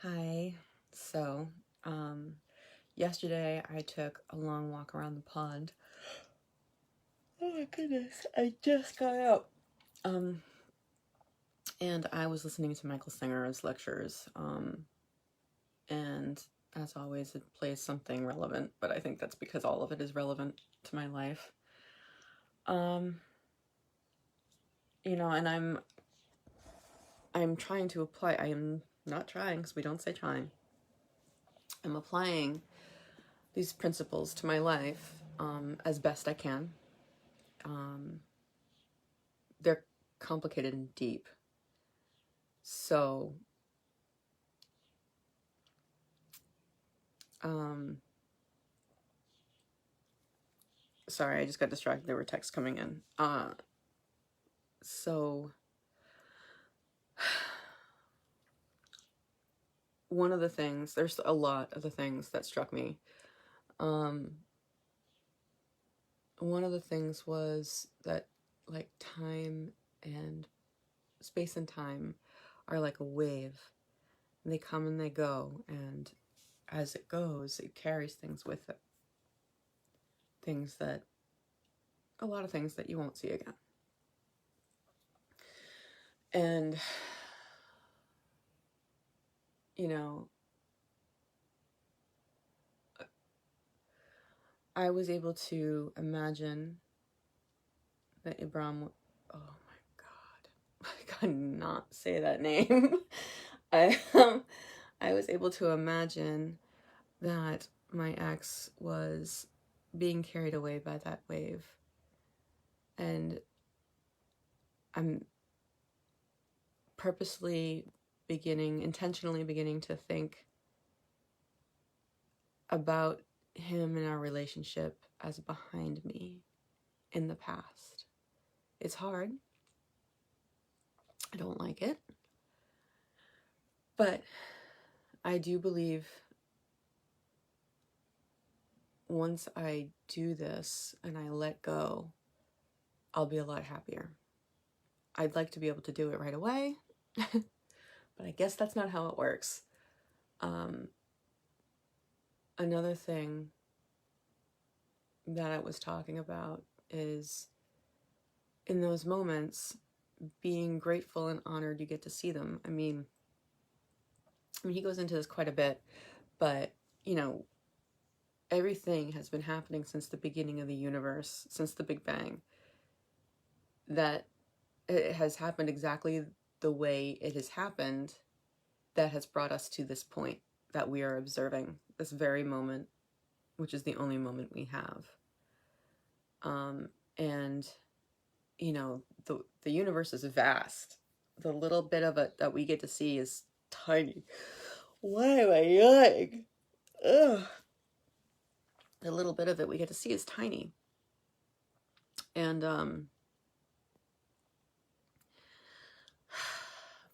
Hi. So, yesterday I took a long walk around the pond. Oh my goodness, I just got up. Um, and I was listening to Michael Singer's lectures. And as always, it plays something relevant, but I think that's because all of it is relevant to my life. Um, and I'm trying to apply. I am not trying because we don't say trying. I'm applying these principles to my life as best I can. They're complicated and deep. So, sorry, I just got distracted. There were texts coming in. So, one of the things, there's a lot of the things that struck me. One of the things was that, like, time and space and time are like a wave. And they come and they go, and as it goes, it carries things with it. A lot of things that you won't see again. And, I was able to imagine that Ibrahim, oh my God, I cannot say that name. I, I was able to imagine that my ex was being carried away by that wave. And I'm intentionally beginning to think about him and our relationship as behind me in the past. It's hard. I don't like it. But I do believe once I do this and I let go, I'll be a lot happier. I'd like to be able to do it right away, but I guess that's not how it works. Another thing that I was talking about is in those moments, being grateful and honored you get to see them. I mean, he goes into this quite a bit, but, everything has been happening since the beginning of the universe, since the Big Bang. That it has happened exactly the way it has happened that has brought us to this point that we are observing, this very moment, which is the only moment we have. And, the universe is vast. The little bit of it that we get to see is tiny. Why am I yawning? Ugh. The little bit of it we get to see is tiny. And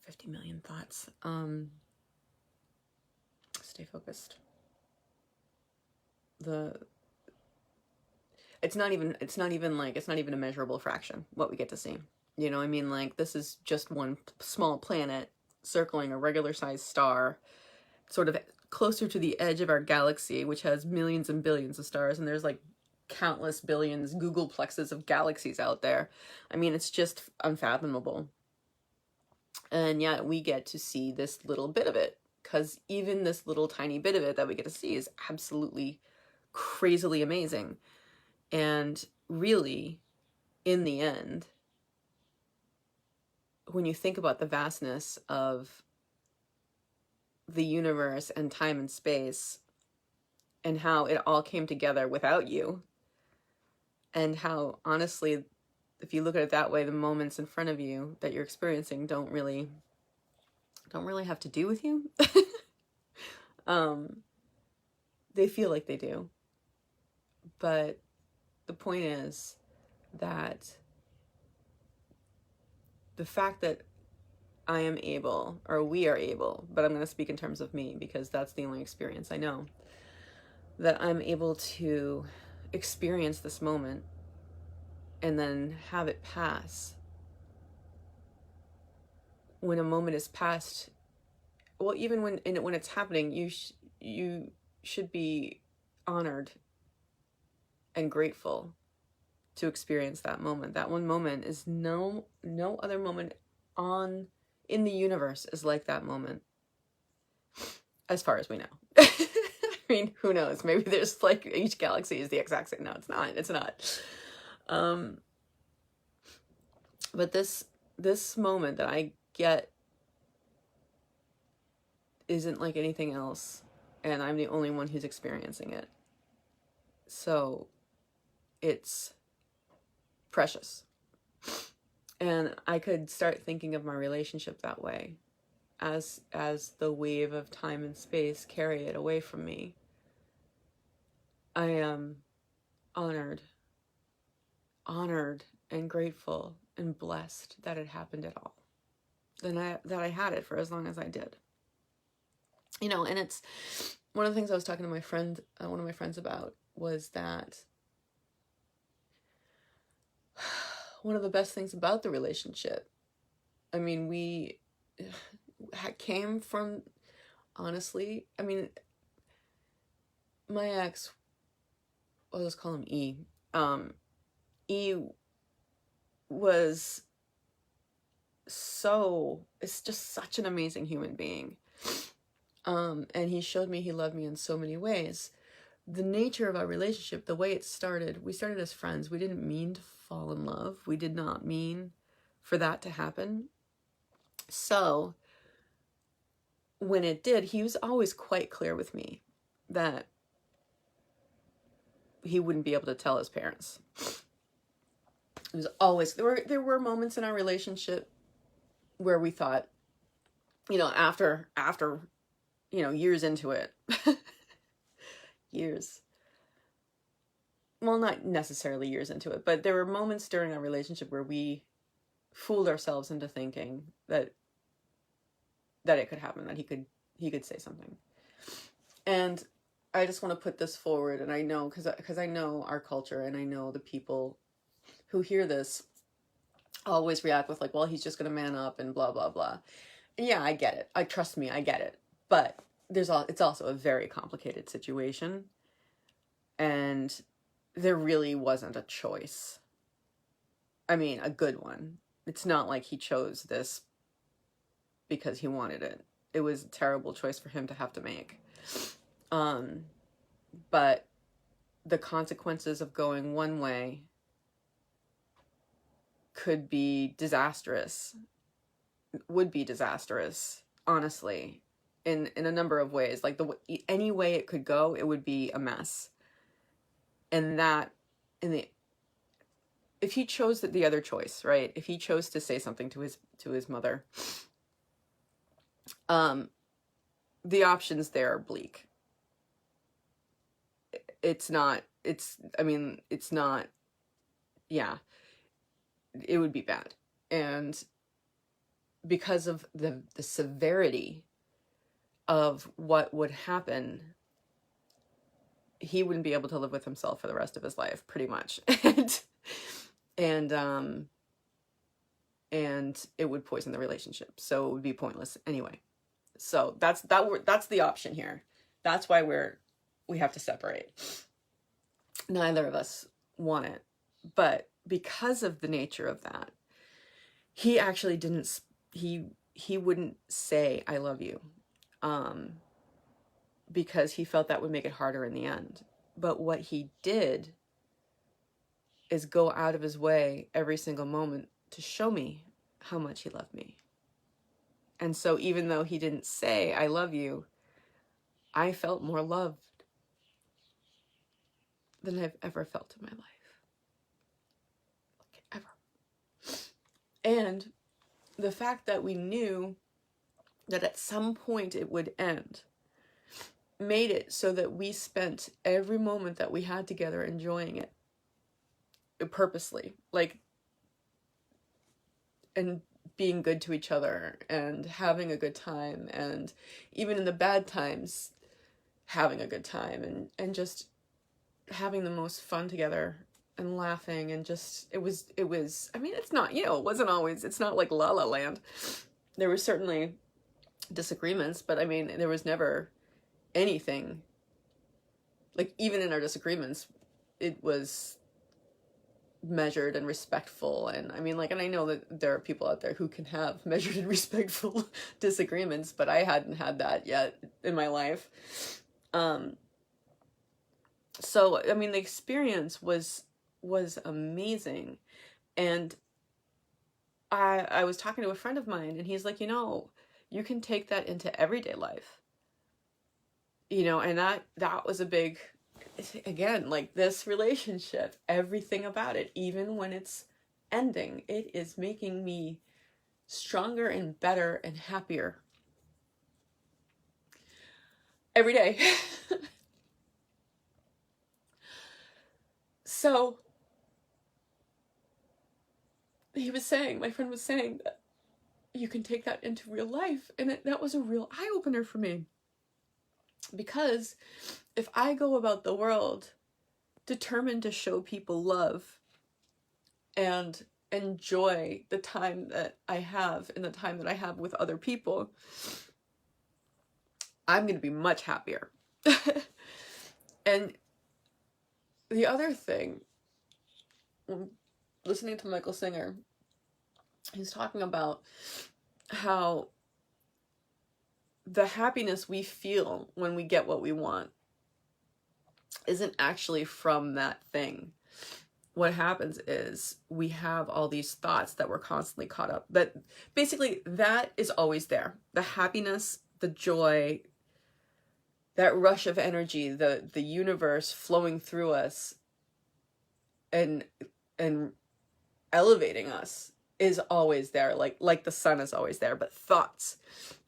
50 million thoughts. Stay focused. It's not even a measurable fraction what we get to see. Like, this is just one small planet circling a regular sized star, sort of closer to the edge of our galaxy, which has millions and billions of stars, and there's like countless billions googleplexes of galaxies out there. It's just unfathomable. And yet we get to see this little bit of it, because even this little tiny bit of it that we get to see is absolutely crazily amazing. And really, in the end, when you think about the vastness of the universe and time and space, and how it all came together without you, and how, honestly, if you look at it that way, the moments in front of you that you're experiencing don't really have to do with you. They feel like they do. But the point is that the fact that I am able, or we are able, but I'm going to speak in terms of me because that's the only experience I know, that I'm able to experience this moment and then have it pass. When a moment is past, well, even when it's happening, you should be honored and grateful to experience that moment. That one moment is no other moment in the universe is like that moment, as far as we know. I mean, who knows? Maybe there's like each galaxy is the exact same. No, it's not. It's not. But this moment that I get isn't like anything else, and I'm the only one who's experiencing it. So it's precious. And I could start thinking of my relationship that way, as the wave of time and space carry it away from me. I am honored and grateful and blessed that it happened at all. That I had it for as long as I did. You know, and it's one of the things I was talking to my friend, one of my friends about, was that one of the best things about the relationship, I mean, we came from, honestly, I mean, my ex, I'll just call him E. E was it's just such an amazing human being. And he showed me he loved me in so many ways. The nature of our relationship, the way it started, we started as friends. We didn't mean to fall in love. We did not mean for that to happen. So when it did, he was always quite clear with me that he wouldn't be able to tell his parents. It was always, there were moments in our relationship where we thought, you know, after you know, years into it, years, well, not necessarily years into it, but there were moments during our relationship where we fooled ourselves into thinking that it could happen, that he could say something. And I just want to put this forward, and I know, because I know our culture, and I know the people who hear this always react with like, well, he's just going to man up and blah, blah, blah. And yeah, I get it. Trust me, I get it. But it's also a very complicated situation. And there really wasn't a choice. I mean, a good one. It's not like he chose this because he wanted it. It was a terrible choice for him to have to make. But the consequences of going one way could be disastrous, would be disastrous, honestly, in a number of ways. Like any way it could go, it would be a mess. And that, if he chose the other choice, right? If he chose to say something to his mother, the options there are bleak. Yeah, it would be bad. And because of the severity of what would happen, he wouldn't be able to live with himself for the rest of his life, pretty much. and it would poison the relationship, so it would be pointless anyway. So that's the option here. That's why we have to separate. Neither of us want it, but because of the nature of that, he actually didn't. He wouldn't say "I love you," because he felt that would make it harder in the end. But what he did is go out of his way every single moment to show me how much he loved me. And so even though he didn't say "I love you," I felt more loved than I've ever felt in my life. Like, ever. And the fact that we knew that at some point it would end made it so that we spent every moment that we had together enjoying it purposely, like, and being good to each other and having a good time, and even in the bad times having a good time, and just having the most fun together and laughing, and just it was I mean, it's not, you know, it wasn't always, it's not like La La Land. There was certainly disagreements, but I mean, there was never anything, like, even in our disagreements, it was measured and respectful. And I mean, like, and I know that there are people out there who can have measured and respectful disagreements, but I hadn't had that yet in my life. So I mean, the experience was amazing. And I was talking to a friend of mine, and he's like, you know, you can take that into everyday life, you know. And that was a big, again, like, this relationship, everything about it, even when it's ending, it is making me stronger and better and happier every day. So he was saying, my friend was saying, that you can take that into real life. And that was a real eye-opener for me. Because if I go about the world determined to show people love and enjoy the time that I have and the time that I have with other people, I'm going to be much happier. And the other thing, listening to Michael Singer, he's talking about how the happiness we feel when we get what we want isn't actually from that thing. What happens is we have all these thoughts that we're constantly caught up. But basically, that is always there. The happiness, the joy, that rush of energy, the universe flowing through us and elevating us is always there. Like the sun is always there. But thoughts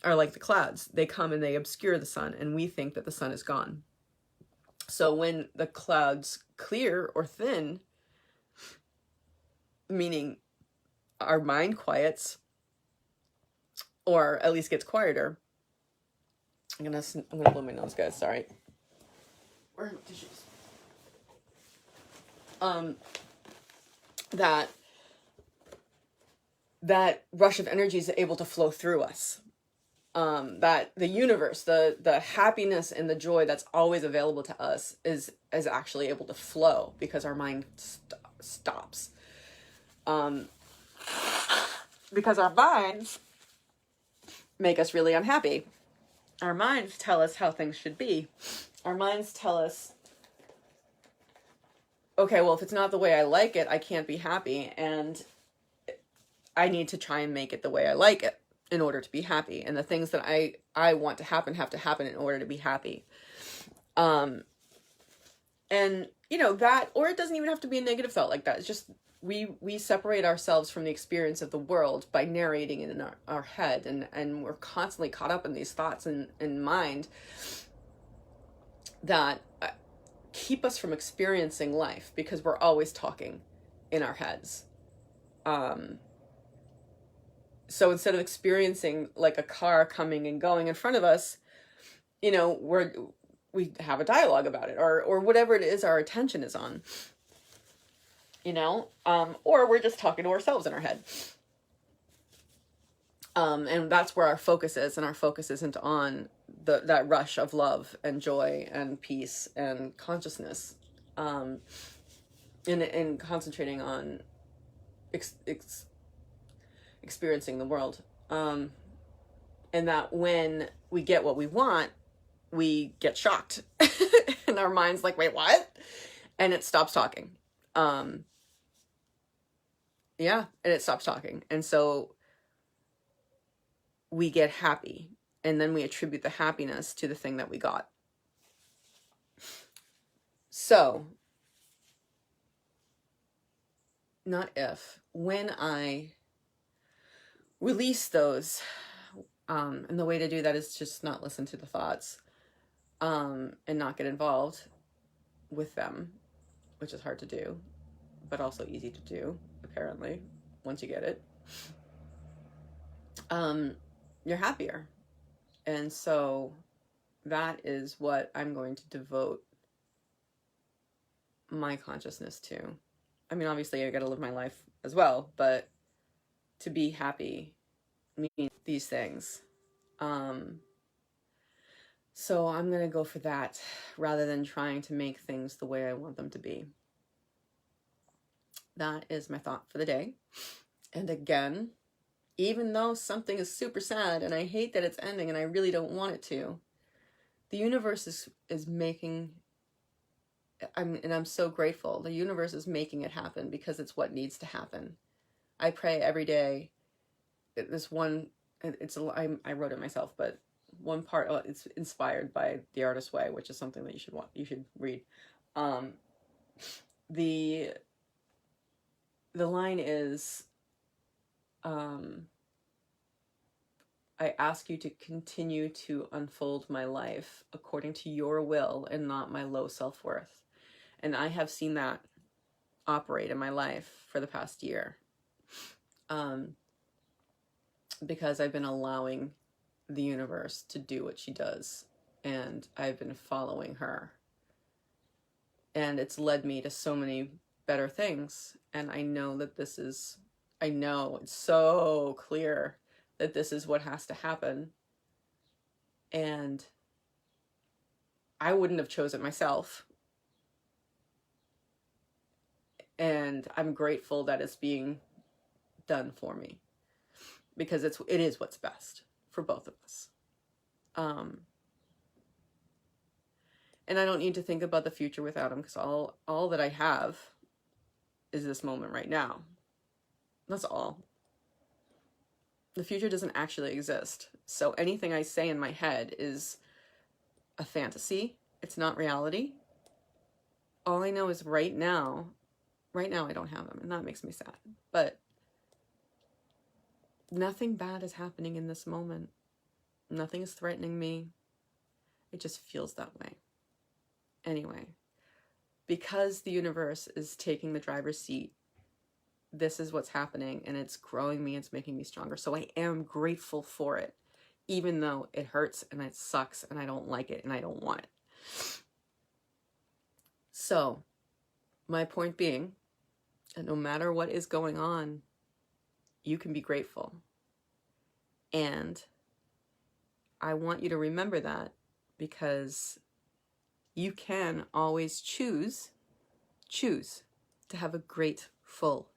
are like the clouds. They come and they obscure the sun, and we think that the sun is gone. So when the clouds clear or thin, meaning our mind quiets, or at least gets quieter. I'm gonna blow my nose, guys. Sorry. Where are my tissues? That rush of energy is able to flow through us. That the universe, the happiness and the joy that's always available to us is actually able to flow because our mind stops. Because our minds make us really unhappy. Our minds tell us how things should be. Our minds tell us, okay, well, if it's not the way I like it, I can't be happy, and I need to try and make it the way I like it in order to be happy. And the things that I want to happen have to happen in order to be happy. And, you know, that, or it doesn't even have to be a negative thought like that. It's just, we separate ourselves from the experience of the world by narrating it in our head, and we're constantly caught up in these thoughts in mind that keep us from experiencing life because we're always talking in our heads. So instead of experiencing like a car coming and going in front of us, you know, we have a dialogue about it, or whatever it is our attention is on. You know, or we're just talking to ourselves in our head. And that's where our focus is, and our focus isn't on that rush of love and joy and peace and consciousness, and concentrating on experiencing the world. And that when we get what we want, we get shocked, and our mind's like, wait, what? And it stops talking. Yeah, and it stops talking. And so we get happy, and then we attribute the happiness to the thing that we got. So, not if, when I release those, and the way to do that is just not listen to the thoughts, and not get involved with them, which is hard to do, but also easy to do, apparently, once you get it. You're happier. And so that is what I'm going to devote my consciousness to. I mean, obviously I got to live my life as well, but to be happy means these things. So I'm going to go for that rather than trying to make things the way I want them to be. That is my thought for the day. And again, even though something is super sad and I hate that it's ending and I really don't want it to, the universe is making, I'm so grateful. The universe is making it happen because it's what needs to happen. I pray every day. This one, I wrote it myself, but one part, it's inspired by The Artist's Way, which is something that you should read. The line is, I ask you to continue to unfold my life according to your will and not my low self-worth. And I have seen that operate in my life for the past year. Because I've been allowing the universe to do what she does, and I've been following her. And it's led me to so many better things. And I know that I know it's so clear that this is what has to happen. And I wouldn't have chosen myself. And I'm grateful that it's being done for me, because it is what's best for both of us. And I don't need to think about the future without him, because all that I have is this moment right now. That's all. The future doesn't actually exist. So anything I say in my head is a fantasy. It's not reality. All I know is right now I don't have him, and that makes me sad. But nothing bad is happening in this moment. Nothing is threatening me. It just feels that way. Anyway, because the universe is taking the driver's seat, this is what's happening, and it's growing me, it's making me stronger. So I am grateful for it, even though it hurts and it sucks and I don't like it and I don't want it. So my point being, that no matter what is going on, you can be grateful. And I want you to remember that, because you can always choose to have a grateful